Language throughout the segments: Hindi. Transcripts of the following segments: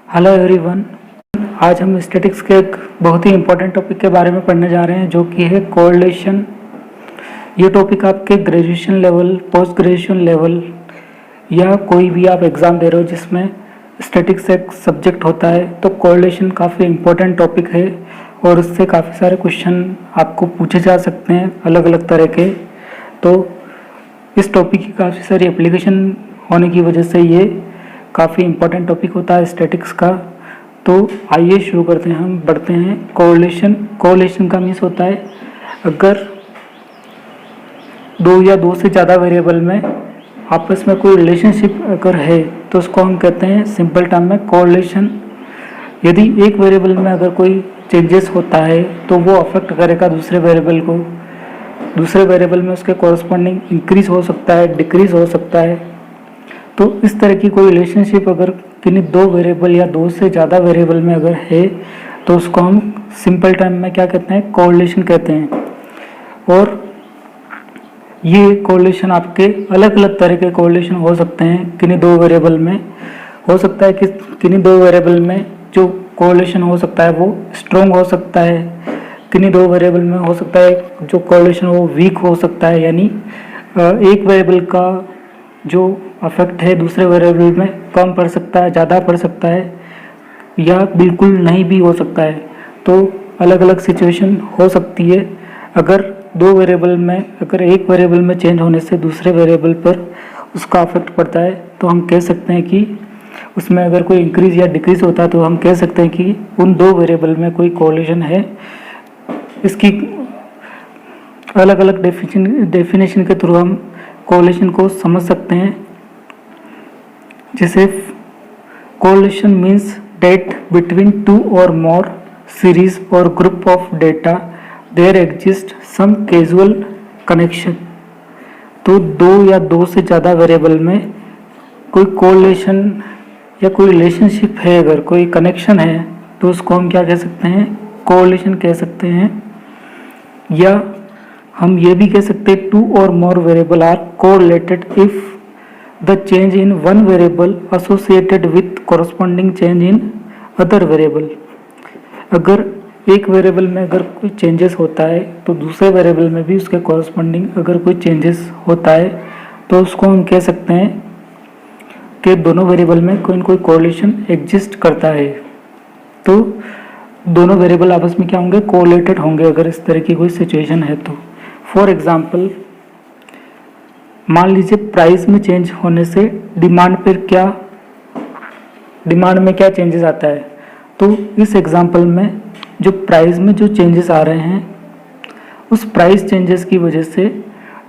Hello everyone. आज हम स्टैटिक्स के एक बहुत ही इम्पोर्टेंट टॉपिक के बारे में पढ़ने जा रहे हैं, जो कि है कोरिलेशन। ये टॉपिक आपके graduation level, post graduation level या कोई भी आप एग्ज़ाम दे रहे हो जिसमें स्टैटिक्स एक सब्जेक्ट होता है, तो कोरिलेशन काफ़ी इम्पोर्टेंट टॉपिक है और उससे काफ़ी सारे क्वेश्चन आपको पूछे जा सकते हैं अलग अलग तरह के। तो इस टॉपिक की काफ़ी सारी एप्लीकेशन होने की वजह से ये काफ़ी इम्पोर्टेंट टॉपिक होता है स्टैटिक्स का। तो आइए शुरू करते हैं, हम बढ़ते हैं। कोरिलेशन का मीन्स होता है अगर दो या दो से ज़्यादा वेरिएबल में आपस में कोई रिलेशनशिप अगर है तो उसको हम कहते हैं सिंपल टर्म में कोरिलेशन। यदि एक वेरिएबल में अगर कोई चेंजेस होता है तो वो अफेक्ट करेगा दूसरे वेरिएबल को। दूसरे वेरिएबल में उसके कॉरस्पॉन्डिंग इंक्रीज हो सकता है, डिक्रीज हो सकता है। तो इस तरह की कोई रिलेशनशिप अगर किन्हीं दो वेरिएबल या दो से ज़्यादा वेरिएबल में अगर है तो उसको हम सिंपल टर्म में क्या कहते हैं, कोरिलेशन कहते हैं। और ये कोरिलेशन आपके अलग अलग तरह के कोरिलेशन हो सकते हैं। किन्हीं दो वेरिएबल में हो सकता है कि किन्हीं दो वेरिएबल में जो कोरिलेशन हो सकता है वो स्ट्रॉन्ग हो सकता है, किन्हीं दो वेरिएबल में हो सकता है जो कोरिलेशन वो वीक हो सकता है। यानी एक वेरिएबल का जो अफेक्ट है दूसरे वेरिएबल में कम पड़ सकता है, ज़्यादा पड़ सकता है या बिल्कुल नहीं भी हो सकता है। तो अलग अलग सिचुएशन हो सकती है। अगर दो वेरिएबल में अगर एक वेरिएबल में चेंज होने से दूसरे वेरिएबल पर उसका अफेक्ट पड़ता है तो हम कह सकते हैं कि उसमें अगर कोई इंक्रीज या डिक्रीज होता है तो हम कह सकते हैं कि उन दो वेरिएबल में कोई कोरिलेशन है। इसकी अलग अलग डेफिनेशन के थ्रू हम कोरिलेशन को समझ सकते हैं। जैसे correlation means that between two और मोर सीरीज और group of data there exist some casual connection. तो दो या दो से ज़्यादा वेरिएबल में कोई कोरिलेशन या कोई रिलेशनशिप है, अगर कोई कनेक्शन है तो उसको हम क्या कह सकते हैं, कोरिलेशन कह सकते हैं। या हम ये भी कह सकते हैं टू और more variable are correlated if the change in one variable associated with corresponding change in other variable। अगर एक वेरिएबल में अगर कोई चेंजेस होता है तो दूसरे वेरिएबल में भी उसके कॉरस्पॉन्डिंग अगर कोई चेंजेस होता है तो उसको हम कह सकते हैं कि दोनों वेरिएबल में कोई न कोई कोरिलेशन एग्जिस्ट करता है। तो दोनों वेरिएबल आपस में क्या होंगे, कोरिलेटेड होंगे अगर इस तरह की कोई सिचुएशन है तो। फॉर एग्जाम्पल मान लीजिए प्राइस में चेंज होने से डिमांड में क्या चेंजेस आता है। तो इस एग्जांपल में जो प्राइस में जो चेंजेस आ रहे हैं उस प्राइस चेंजेस की वजह से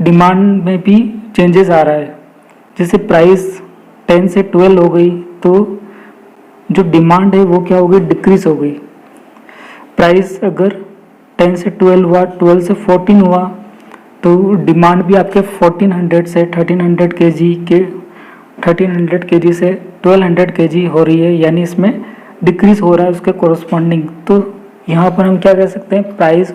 डिमांड में भी चेंजेस आ रहा है। जैसे प्राइस 10 से 12 हो गई तो जो डिमांड है वो क्या हो गई, डिक्रीज हो गई। प्राइस अगर 10 से 12 हुआ, 12 से 14 हुआ तो डिमांड भी आपके 1400 से 1300 केजी से 1200 केजी हो रही है, यानी इसमें डिक्रीज हो रहा है उसके कोरस्पॉन्डिंग। तो यहाँ पर हम क्या कह सकते हैं, प्राइस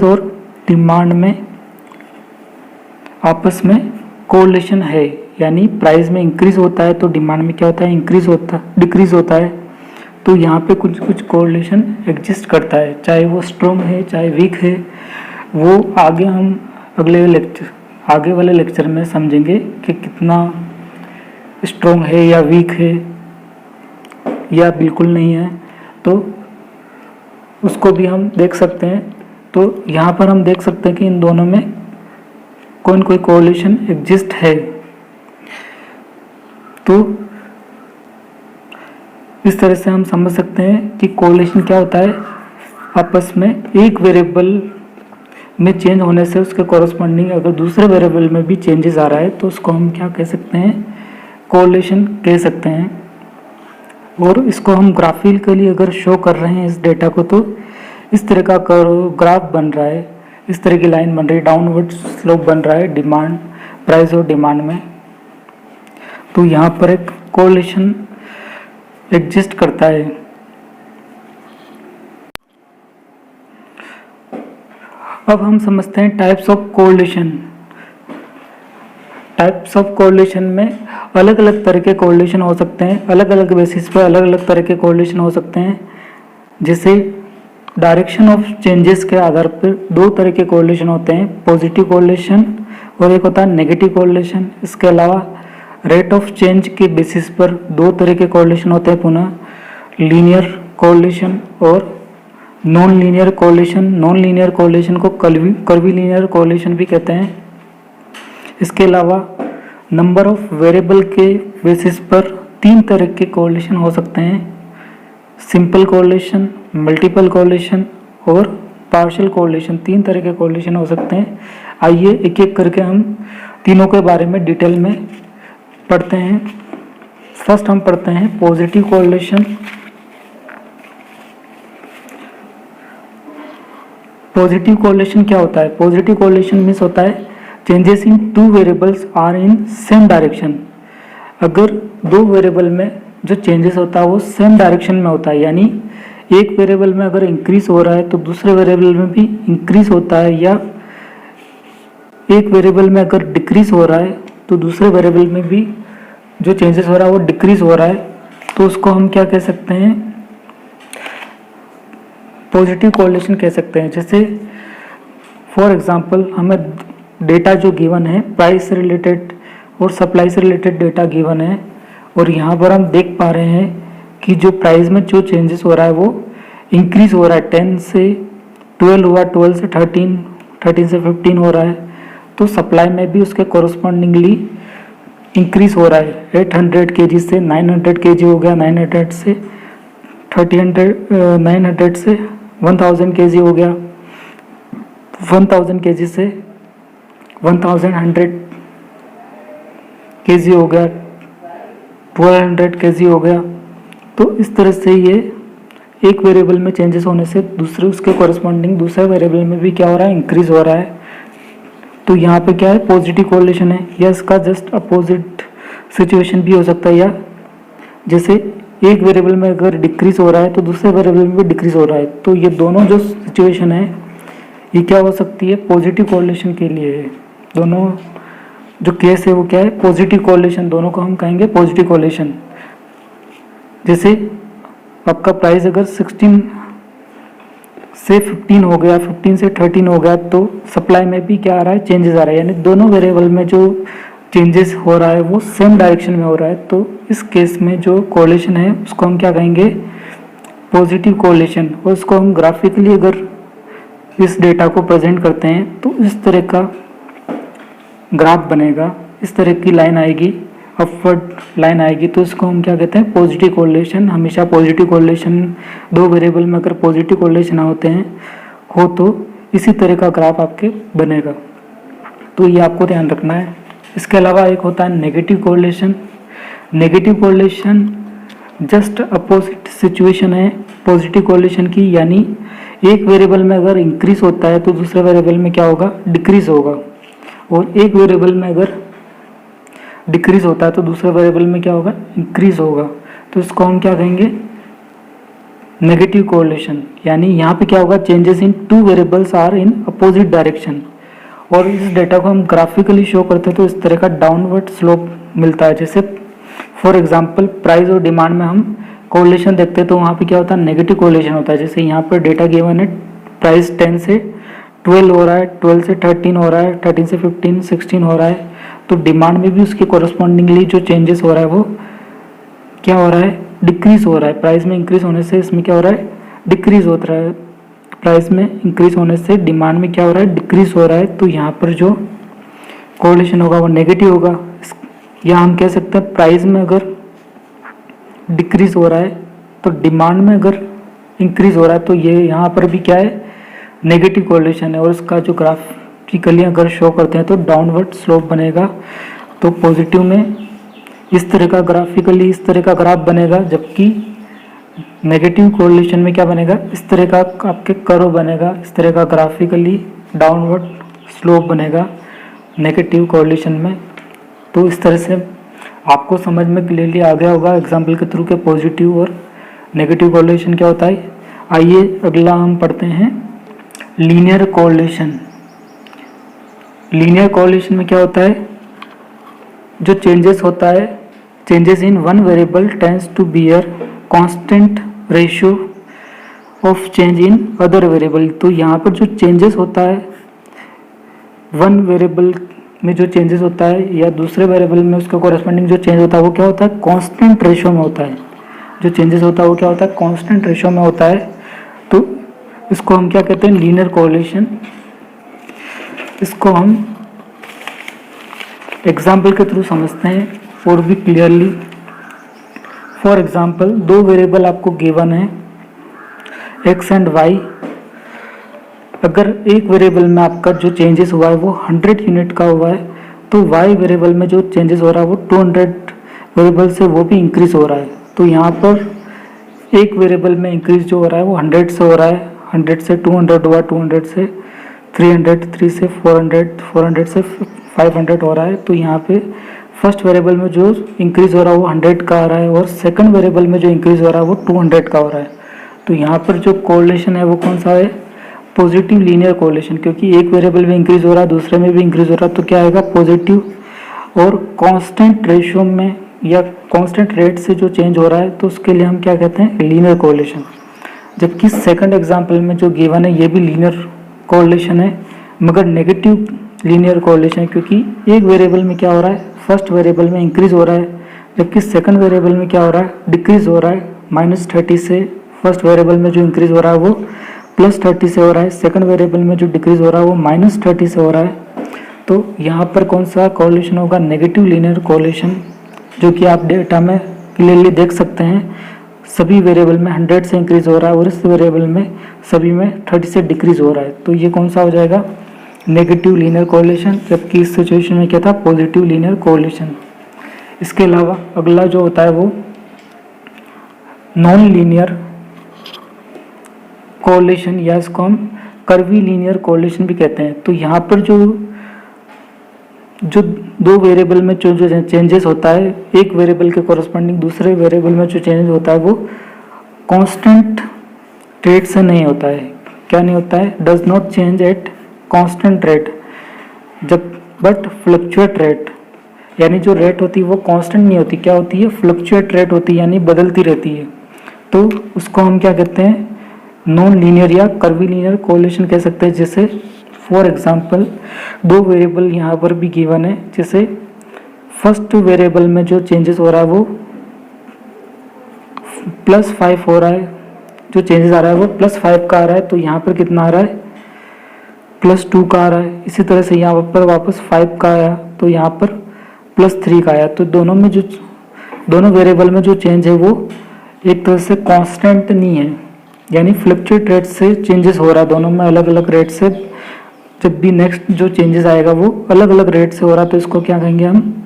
और डिमांड में आपस में कोरिलेशन है। यानी प्राइस में इंक्रीज होता है तो डिमांड में क्या होता है, डिक्रीज होता है। तो यहाँ पे कुछ कुछ कोरिलेशन एग्जिस्ट करता है, चाहे वो स्ट्रॉन्ग है चाहे वीक है। वो आगे हम आगे वाले लेक्चर में समझेंगे कि कितना स्ट्रॉन्ग है या वीक है या बिल्कुल नहीं है, तो उसको भी हम देख सकते हैं। तो यहाँ पर हम देख सकते हैं कि इन दोनों में कोई न कोई कोरिलेशन एग्जिस्ट है। तो इस तरह से हम समझ सकते हैं कि कोरिलेशन क्या होता है, आपस में एक वेरिएबल में चेंज होने से उसके कॉरस्पॉन्डिंग अगर दूसरे वेरिएबल में भी चेंजेस आ रहा है तो उसको हम क्या कह सकते हैं, कोरिलेशन कह सकते हैं। और इसको हम ग्राफिकली अगर शो कर रहे हैं इस डेटा को तो इस तरह का ग्राफ बन रहा है, इस तरह की लाइन बन रही है, डाउनवर्ड स्लोप बन रहा है डिमांड, प्राइस और डिमांड में। तो यहाँ पर एक कोरिलेशन एग्जिस्ट करता है। अब हम समझते हैं types of correlation. Types of correlation में अलग अलग तरह के कोरिलेशन हो सकते हैं, अलग अलग बेसिस पर अलग अलग तरह के कोरिलेशन हो सकते हैं। जैसे डायरेक्शन ऑफ चेंजेस के आधार पर दो तरह के कोरिलेशन होते हैं, पॉजिटिव कोरिलेशन और एक होता है नेगेटिव कोरिलेशन। इसके अलावा रेट ऑफ चेंज के बेसिस पर दो तरह के कोरिलेशन होते हैं, पुनः लीनियर कोरिलेशन और non linear correlation. Non linear correlation को कर्वी लीनियर कोरिलेशन भी कहते हैं। इसके अलावा नंबर ऑफ वेरिएबल के बेसिस पर तीन तरह के कोरिलेशन हो सकते हैं, सिंपल कोरिलेशन, मल्टीपल कोरिलेशन और पार्शियल कोरिलेशन। तीन तरह के कोरिलेशन हो सकते हैं। आइए एक एक करके हम तीनों के बारे में डिटेल में पढ़ते हैं। फर्स्ट हम पढ़ते हैं पॉजिटिव कोरिलेशन। पॉजिटिव कोरिलेशन क्या होता है? पॉजिटिव कोरिलेशन मीन्स होता है changes in two variables are in same direction. अगर दो वेरिएबल में जो चेंजेस होता है वो सेम डायरेक्शन में होता है, यानी एक वेरिएबल में अगर इंक्रीज हो रहा है तो दूसरे वेरिएबल में भी इंक्रीज होता है, या एक वेरिएबल में अगर डिक्रीज हो रहा है तो दूसरे वेरिएबल में भी जो चेंजेस हो रहा है वो डिक्रीज हो रहा है, तो उसको हम क्या कह सकते हैं? पॉजिटिव कोरिलेशन कह सकते हैं। जैसे फॉर एग्जांपल हमें डेटा जो गिवन है, प्राइस से रिलेटेड और सप्लाई से रिलेटेड डेटा गिवन है, और यहाँ पर हम देख पा रहे हैं कि जो प्राइस में जो चेंजेस हो रहा है वो इंक्रीज हो रहा है। 10 से 12 हुआ, 12 से 13, 13 से 15 हो रहा है। तो सप्लाई में भी उसके कोरस्पॉन्डिंगली इंक्रीज हो रहा है। 800 kg से 900 kg हो गया, 900 से 900 से 1000 kg हो गया, 1000 kg से 1100 kg हो गया, 1200 kg हो गया। तो इस तरह से ये एक वेरिएबल में चेंजेस होने से दूसरे उसके कोरस्पॉन्डिंग दूसरे वेरिएबल में भी क्या हो रहा है? इंक्रीज हो रहा है। तो यहाँ पे क्या है? पॉजिटिव कोरिलेशन है। या इसका जस्ट अपोजिट सिचुएशन भी हो सकता है, या जैसे एक वेरिएबल में अगर डिक्रीज हो रहा है तो दूसरे वेरिएबल में भी डिक्रीज हो रहा है। तो ये दोनों जो सिचुएशन है ये क्या हो सकती है? पॉजिटिव कोरिलेशन के लिए है। दोनों जो केस है वो क्या है? Positive correlation. दोनों को हम कहेंगे पॉजिटिव कोरिलेशन। जैसे आपका प्राइस अगर 16 से 15 हो गया, 15 से 13 हो गया, तो सप्लाई में भी क्या आ रहा है? चेंजेस आ रहा है, यानी दोनों वेरिएबल में जो चेंजेस हो रहा है वो सेम डायरेक्शन में हो रहा है। तो इस केस में जो कोरिलेशन है उसको हम क्या कहेंगे? Positive correlation. और उसको हम ग्राफिकली अगर इस डेटा को प्रेजेंट करते हैं तो इस तरह का ग्राफ बनेगा, इस तरह की लाइन आएगी, अपवर्ड लाइन आएगी। तो इसको हम क्या कहते हैं? Positive correlation. हमेशा पॉजिटिव कोरिलेशन, दो वेरिएबल में अगर पॉजिटिव कोरिलेशन होते हैं हो तो इसी तरह का ग्राफ आपके बनेगा। तो ये आपको ध्यान रखना है। इसके अलावा एक होता है negative correlation. Negative correlation just opposite situation है पॉजिटिव कोरिलेशन की, यानी एक वेरिएबल में अगर इंक्रीज होता है तो दूसरे वेरिएबल में क्या होगा? डिक्रीज होगा, और एक वेरिएबल में अगर डिक्रीज होता है तो दूसरे वेरिएबल में क्या होगा? इंक्रीज होगा। तो इसको हम क्या कहेंगे? Negative correlation. यानी यहाँ पे क्या होगा? Changes in two variables are in opposite direction. और इस डेटा को हम ग्राफिकली शो करते हैं तो इस तरह का डाउनवर्ड स्लोप मिलता है। जैसे फॉर एग्जांपल प्राइस और डिमांड में हम कोरिलेशन देखते हैं तो वहाँ पे क्या होता है? नेगेटिव कोरिलेशन होता है। जैसे यहाँ पर डेटा गिवन है, प्राइस 10 से 12 हो रहा है, 12 से 13 हो रहा है, 13 से 15, 16 हो रहा है। तो डिमांड में भी उसके कोरस्पॉन्डिंगली जो चेंजेस हो रहा है वो क्या हो रहा है? डिक्रीज हो रहा है। प्राइस में इंक्रीज होने से इसमें क्या हो रहा है? डिक्रीज होता है। प्राइस में इंक्रीज होने से डिमांड में क्या हो रहा है? डिक्रीज हो रहा है। तो यहाँ पर जो कोरिलेशन होगा वो नेगेटिव होगा। या हम कह सकते हैं प्राइस में अगर डिक्रीज हो रहा है तो डिमांड में अगर इंक्रीज हो रहा है, तो ये यहाँ पर भी क्या है? नेगेटिव कोरिलेशन है। और इसका जो ग्राफिकली अगर शो करते हैं तो डाउनवर्ड स्लोप बनेगा। तो पॉजिटिव में इस तरह का ग्राफिकली इस तरह का ग्राफ बनेगा, जबकि नेगेटिव कोरिलेशन में क्या बनेगा? इस तरह का आपके कर्व बनेगा, इस तरह का ग्राफिकली डाउनवर्ड स्लोप बनेगा नेगेटिव कोरिलेशन में। तो इस तरह से आपको समझ में क्लियरली आ गया होगा एग्जाम्पल के थ्रू के पॉजिटिव और नेगेटिव कोरिलेशन क्या होता है। आइए अगला हम पढ़ते हैं लीनियर कोरिलेशन। लीनियर कोरिलेशन में क्या होता है? जो चेंजेस होता है, changes in one variable tends to bear constant ratio of change in other variable. तो यहाँ पर जो चेंजेस होता है वन वेरिएबल में, जो चेंजेस होता है या दूसरे वेरिएबल में उसका कॉरेस्पॉन्डिंग जो चेंज होता है वो क्या होता है, कांस्टेंट रेशियो में होता है। जो चेंजेस होता है वो क्या होता है, कांस्टेंट रेशियो में होता है। तो इसको हम क्या कहते हैं, लीनियर कोरिलेशन। इसको हम एग्जाम्पल के थ्रू समझते हैं और भी क्लियरली। फॉर एग्जाम्पल, दो वेरिएबल आपको गिवन है x एंड y। अगर एक वेरिएबल में आपका जो चेंजेस हुआ है वो 100 यूनिट का हुआ है, तो y वेरिएबल में जो चेंजेस हो रहा है वो 200 वेरिएबल से वो भी इंक्रीज हो रहा है। तो यहाँ पर एक वेरिएबल में इंक्रीज जो हो रहा है वो 100 से हो रहा है, 100 से 200 हुआ, 200 से 300, 3 से 400, 400 से 500 हो रहा है। तो यहाँ पे फर्स्ट वेरिएबल में जो इंक्रीज हो रहा है वो 100 का आ रहा है और सेकंड वेरिएबल में जो इंक्रीज हो रहा है वो 200 का हो रहा है। तो यहाँ पर जो कोरिलेशन है वो कौन सा है, पॉजिटिव लीनियर कोरिलेशन, क्योंकि एक वेरिएबल में इंक्रीज हो रहा है दूसरे में भी इंक्रीज हो रहा है, तो क्या आएगा, पॉजिटिव। और कांस्टेंट रेशियो में या कांस्टेंट रेट से जो चेंज हो रहा है तो उसके लिए हम क्या कहते हैं, लीनियर कोरिलेशन। जबकि सेकंड एग्जांपल में जो गिवन है ये भी लीनियर कोरिलेशन है, मगर नेगेटिव लीनियर कोरिलेशन है, क्योंकि एक वेरिएबल में क्या हो रहा है, फर्स्ट वेरिएबल में इंक्रीज हो रहा है, जबकि सेकंड वेरिएबल में क्या हो रहा है, डिक्रीज हो रहा है। -30 से फर्स्ट वेरिएबल में जो इंक्रीज हो रहा है वो +30 से हो रहा है, सेकंड वेरिएबल में जो डिक्रीज हो रहा है वो -30 से हो रहा है। तो यहाँ पर कौन सा कोरिलेशन होगा, नेगेटिव लीनियर कोरिलेशन, जो कि आप डेटा में क्लियरली देख सकते हैं। सभी वेरिएबल में 100 से इंक्रीज हो रहा है और इस वेरिएबल में सभी में 30 से डिक्रीज हो रहा है। तो ये कौन सा हो जाएगा, नेगेटिव लीनियर कोरिलेशन। जबकि इस सिचुएशन में क्या था, पॉजिटिव लीनियर कोरिलेशन। इसके अलावा अगला जो होता है वो नॉन लीनियर कोरिलेशन, या इसको हम कर्वी लीनियर कोरिलेशन भी कहते हैं। तो यहाँ पर जो दो वेरिएबल में जो चेंजेस होता है, एक वेरिएबल के कॉरस्पॉन्डिंग दूसरे वेरिएबल में जो चेंज होता है वो कांस्टेंट रेट से नहीं होता है। क्या नहीं होता है, does not change at constant rate, जब बट फ्लक्चुएट रेट, यानी जो रेट होती है वो कांस्टेंट नहीं होती, क्या होती है, फ्लक्चुएट रेट होती है, यानी बदलती रहती है। तो उसको हम क्या कहते हैं, नॉन लीनियर या कर्वी लीनियर कोरिलेशन कह सकते हैं। जैसे फॉर एग्जांपल, दो वेरिएबल यहाँ पर भी गिवन है, जैसे फर्स्ट वेरिएबल में जो चेंजेस हो रहा है वो +5 हो रहा है, जो चेंजेस आ रहा है वो +5 का आ रहा है, तो यहाँ पर कितना आ रहा है, +2 का आ रहा है। इसी तरह से यहाँ पर वापस 5 का आया, तो यहाँ पर +3 का आया। तो दोनों वेरिएबल में जो चेंज है वो एक तरह से कांस्टेंट नहीं है, यानी फ्लक्चुएट रेट से चेंजेस हो रहा है, दोनों में अलग अलग रेट से। जब भी नेक्स्ट जो चेंजेस आएगा वो अलग अलग रेट से हो रहा है, तो इसको क्या कहेंगे हम,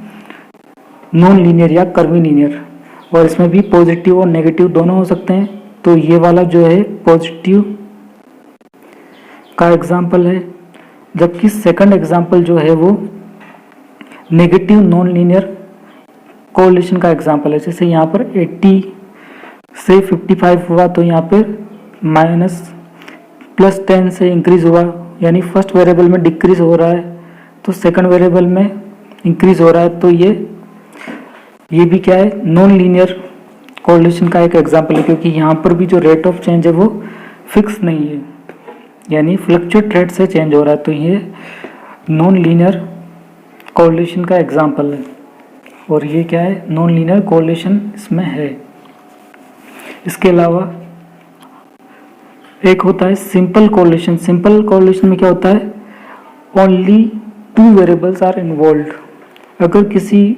नॉन लीनियर या कर्वी लीनियर। और इसमें भी पॉजिटिव और नेगेटिव दोनों हो सकते हैं। तो ये वाला जो है पॉजिटिव का एग्जाम्पल है, जबकि सेकंड एग्जाम्पल जो है वो नेगेटिव नॉन लीनियर कोरिलेशन का एग्जाम्पल है। जैसे यहाँ पर 80 से 55 हुआ, तो यहाँ पर +10 से इंक्रीज हुआ, यानी फर्स्ट वेरिएबल में डिक्रीज हो रहा है तो सेकंड वेरिएबल में इंक्रीज हो रहा है। तो ये भी क्या है, नॉन लीनियर कोरिलेशन का एक एग्जांपल है, क्योंकि यहाँ पर भी जो रेट ऑफ चेंज है वो फिक्स नहीं है, यानी फ्लक्चुएट रेट से चेंज हो रहा है। तो ये नॉन लीनियर कोरिलेशन का एग्जांपल है, और ये क्या है, नॉन लीनियर कोरिलेशन इसमें है। इसके अलावा एक होता है सिंपल कोरिलेशन। सिंपल कोरिलेशन में क्या होता है, ओनली 2 वेरिएबल्स आर इन्वॉल्व्ड। अगर किसी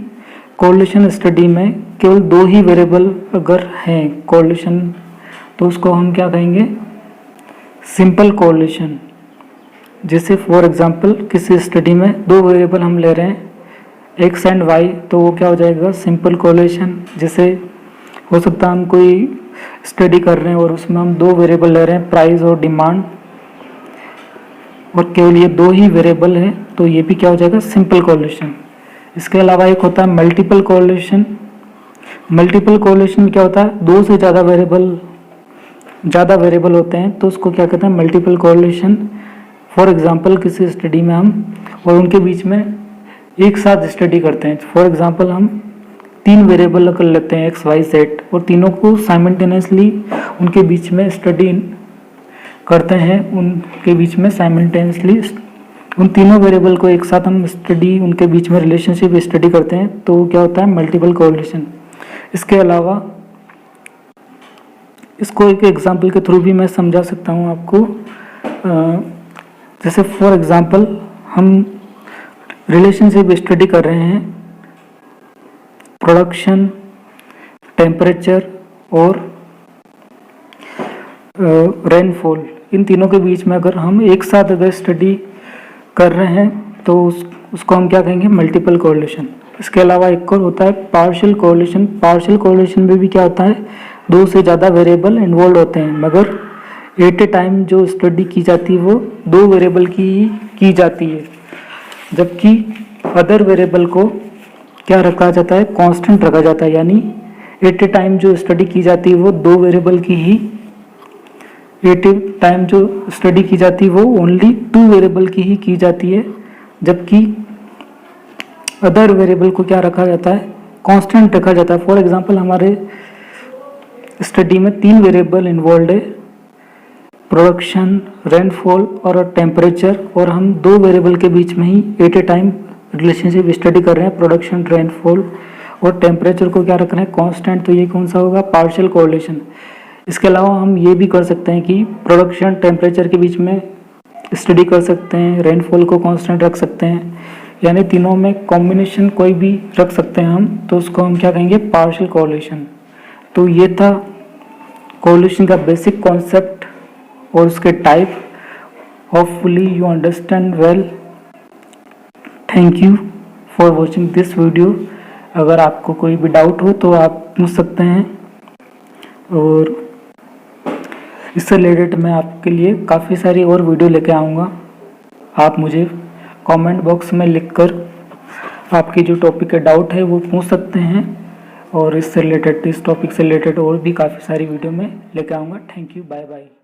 कोरिलेशन स्टडी में केवल 2 ही वेरिएबल अगर हैं कोरिलेशन, तो उसको हम क्या कहेंगे, सिंपल कोरिलेशन। जैसे फॉर एग्जांपल किसी स्टडी में 2 वेरिएबल हम ले रहे हैं x एंड y, तो वो क्या हो जाएगा, सिंपल कोरिलेशन। जैसे हो सकता है हम कोई स्टडी कर रहे हैं और उसमें हम 2 वेरिएबल ले रहे हैं, प्राइस और डिमांड, और केवल ये 2 ही वेरिएबल है, तो ये भी क्या हो जाएगा, सिंपल कोरिलेशन। इसके अलावा एक होता है मल्टीपल कोरिलेशन। मल्टीपल कोरिलेशन में क्या होता है, 2 से ज़्यादा वेरिएबल होते हैं, तो उसको क्या कहते हैं, मल्टीपल कोरिलेशन। फॉर एग्जांपल किसी स्टडी में हम और उनके बीच में एक साथ स्टडी करते हैं। फॉर एग्जांपल हम 3 वेरिएबल कर लेते हैं एक्स वाई जेड और तीनों को साइमल्टेनियसली उनके बीच में स्टडी करते हैं, उनके बीच में साइमल्टेनियसली उन तीनों वेरिएबल को एक साथ हम स्टडी, उनके बीच में रिलेशनशिप स्टडी करते हैं, तो क्या होता है मल्टीपल कोरिलेशन। इसके अलावा इसको एक एग्जांपल के थ्रू भी मैं समझा सकता हूँ आपको। जैसे फॉर एग्जांपल हम रिलेशनशिप स्टडी कर रहे हैं प्रोडक्शन, टेम्परेचर और रेनफॉल, इन तीनों के बीच में अगर हम एक साथ अगर स्टडी कर रहे हैं तो उसको हम क्या कहेंगे मल्टीपल कोरिलेशन। इसके अलावा एक और होता है पार्शियल कोरिलेशन। पार्शियल कोरिलेशन में भी क्या होता है 2 से ज़्यादा वेरिएबल इन्वॉल्व होते हैं, मगर एट ए टाइम जो स्टडी की जाती है वो 2 वेरिएबल की ही की जाती है, जबकि अदर वेरिएबल को क्या रखा जाता है कांस्टेंट रखा जाता है। यानी एट ए टाइम जो स्टडी की जाती है वो 2 वेरिएबल की ही, एट ए टाइम जो स्टडी की जाती है वो ओनली 2 वेरिएबल की ही की जाती है, जबकि अदर वेरिएबल को क्या रखा जाता है कांस्टेंट रखा जाता है। फॉर एग्जांपल हमारे स्टडी में 3 वेरिएबल इन्वॉल्व है प्रोडक्शन, रेनफॉल और टेम्परेचर, और हम 2 वेरिएबल के बीच में ही at a time relationship study कर रहे हैं प्रोडक्शन, रेनफॉल और टेम्परेचर को क्या रख रहे हैं कांस्टेंट, तो ये कौन सा होगा पार्शियल कोरिलेशन। इसके अलावा हम ये भी कर सकते हैं कि प्रोडक्शन, टेम्परेचर के बीच में स्टडी कर सकते हैं, रेनफॉल को कांस्टेंट रख सकते हैं, यानी तीनों में कॉम्बिनेशन कोई भी रख सकते हैं हम, तो उसको हम क्या कहेंगे पार्शियल कोरिलेशन। तो ये था कोरिलेशन का बेसिक कॉन्सेप्ट और उसके type. Hopefully you understand well. Thank you for watching this video. अगर आपको कोई भी डाउट हो तो आप पूछ सकते हैं, और इससे रिलेटेड मैं आपके लिए काफ़ी सारी और वीडियो लेके आऊँगा। आप मुझे कमेंट बॉक्स में लिखकर आपकी जो टॉपिक का डाउट है वो पूछ सकते हैं, और इससे रिलेटेड, इस टॉपिक से रिलेटेड और भी काफ़ी सारी वीडियो में लेके आऊँगा। Thank you, bye bye.